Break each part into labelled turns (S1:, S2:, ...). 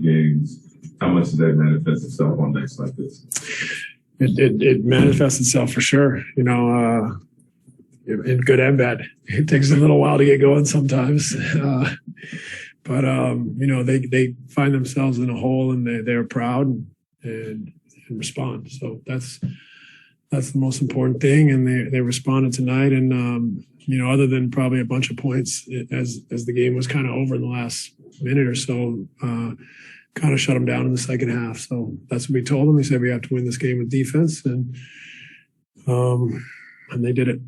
S1: games. How much does that manifest itself on nights like this?
S2: It manifests itself for sure. In good and bad. It takes a little while to get going sometimes. But they find themselves in a hole and they're proud and respond. So that's the most important thing. And they responded tonight. And, other than probably a bunch of points as the game was kind of over in the last minute or so, kind of shut them down in the second half. So that's what we told them. We said we have to win this game with defense. And they did it.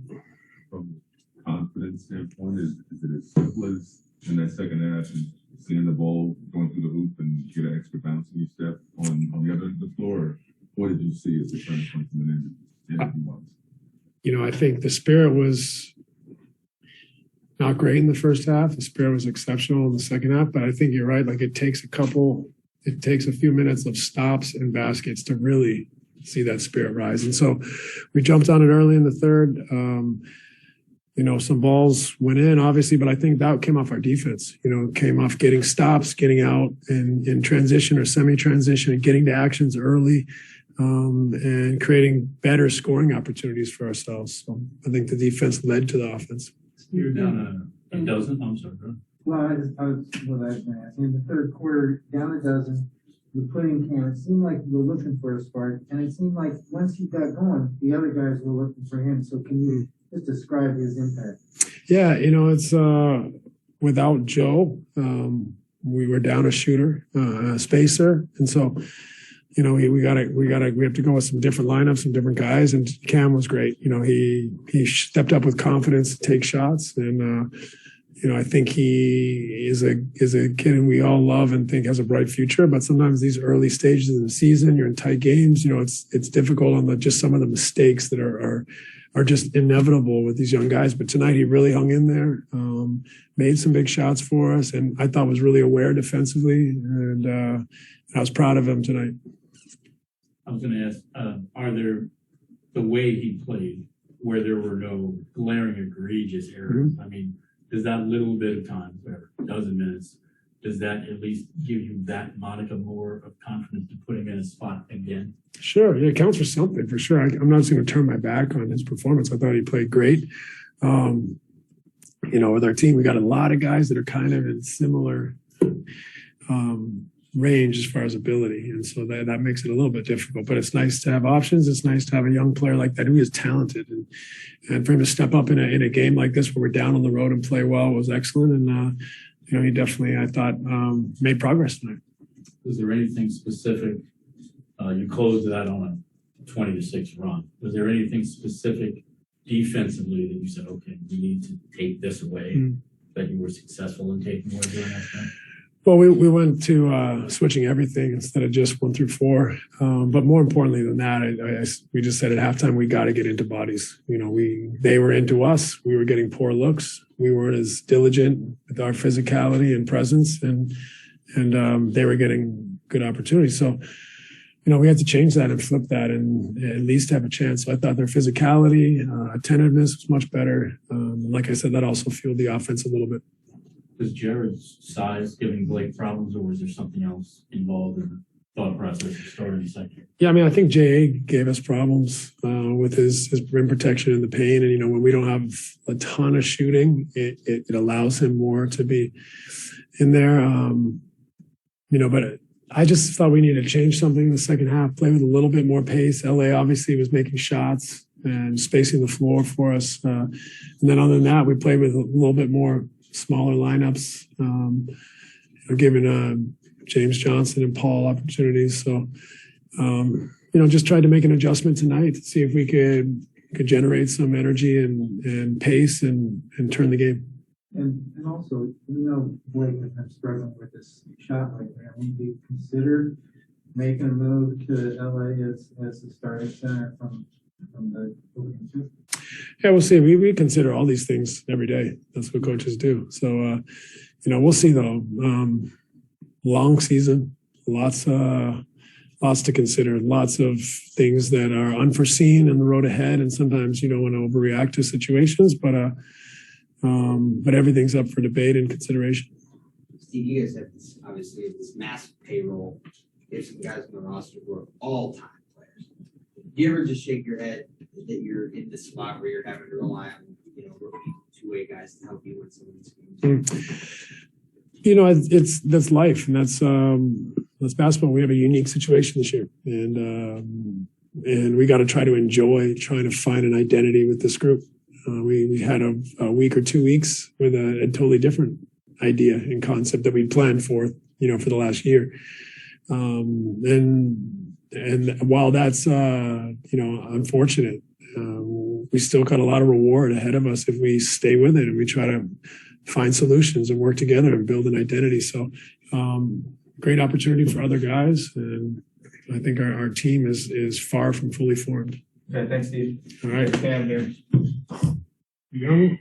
S1: From a confidence standpoint, is it as simple as in that second half and seeing the ball going through the hoop and get an extra bounce in your step on the other end of the floor? Or what did you see as the turning point from the end of the month?
S2: I think the spirit was not great in the first half. The spirit was exceptional in the second half, but I think you're right. Like it takes a few minutes of stops and baskets to really see that spirit rise. And so we jumped on it early in the third. Some balls went in, obviously, but I think that came off our defense. Came off getting stops, getting out in transition or semi-transition, and getting to actions early, and creating better scoring opportunities for ourselves. So I think the defense led to the offense.
S3: You're down a dozen. I'm sorry, bro.
S4: Well, I was going to ask. In the third quarter, down a dozen, you put in Cam. It seemed like you were looking for a spark, and it seemed like once he got going, the other guys were looking for him. So can you just describe his impact? Yeah,
S2: it's without Joe, we were down a shooter, a spacer, and so we have to go with some different lineups, some different guys, and Cam was great. He stepped up with confidence to take shots, and I think he is a kid and we all love and think has a bright future. But sometimes these early stages of the season, you're in tight games. It's difficult on just some of the mistakes that are just inevitable with these young guys. But tonight he really hung in there, made some big shots for us, and I thought was really aware defensively. And I was proud of him tonight.
S3: I was going to ask, are there the way he played where there were no glaring egregious errors?
S2: Mm-hmm.
S3: I mean, does that little bit of time, whatever, a dozen minutes, does that at least give you that modicum more of confidence to put him in a spot again?
S2: Sure. Yeah, it counts for something, for sure. I'm not just going to turn my back on his performance. I thought he played great. With our team, we got a lot of guys that are kind of in similar range as far as ability. And so that makes it a little bit difficult. But it's nice to have options. It's nice to have a young player like that who is talented. And for him to step up in a game like this where we're down on the road and play well was excellent. And, he definitely, I thought, made progress tonight.
S3: Was there anything specific? You closed that on a 20-6 run. Was there anything specific defensively that you said, okay, we need to take this away, that you were successful in taking away during that time?
S2: Well, we went to switching everything instead of just 1 through 4. But more importantly than that, we just said at halftime, we got to get into bodies. They were into us. We were getting poor looks. We weren't as diligent with our physicality and presence, and they were getting good opportunities. So, we had to change that and flip that and at least have a chance. So I thought their physicality, attentiveness was much better. Like I said, that also fueled the offense a little bit.
S3: Was Jared's size giving Blake problems, or was there something else involved in the thought process of starting the second?
S2: Yeah, I think J.A. gave us problems with his rim protection and the paint. And, when we don't have a ton of shooting, it allows him more to be in there. But I just thought we needed to change something in the second half, play with a little bit more pace. L.A. obviously was making shots and spacing the floor for us. And then other than that, we played with a little bit more smaller lineups, giving James Johnson and Paul opportunities. So, just tried to make an adjustment tonight to see if we could generate some energy and pace and turn the game.
S4: And also, Blake has been struggling with this shot lately. Would you consider making a move to LA as the starting center from the opening two?
S2: Yeah, we'll see. We consider all these things every day. That's what coaches do. So, we'll see though. Long season, lots to consider, lots of things that are unforeseen in the road ahead. And sometimes you don't want to overreact to situations, but everything's up for debate and consideration.
S5: Steve, you guys have this, obviously, this massive payroll. There's some guys on the roster who are all-time players. Do you ever just shake your head that you're in this spot where you're having to rely on, rookie two-way guys to help you win some of these games?
S2: That's life, and that's basketball. We have a unique situation this year, and we got to try to enjoy trying to find an identity with this group. We had a week or 2 weeks with a totally different idea and concept that we planned for the last year. And while that's unfortunate, we still got a lot of reward ahead of us if we stay with it and we try to find solutions and work together and build an identity. So great opportunity for other guys, and I think our team is far from fully formed.
S6: Okay, thanks, Steve.
S2: All right.
S6: Okay, I'm here.
S2: You know,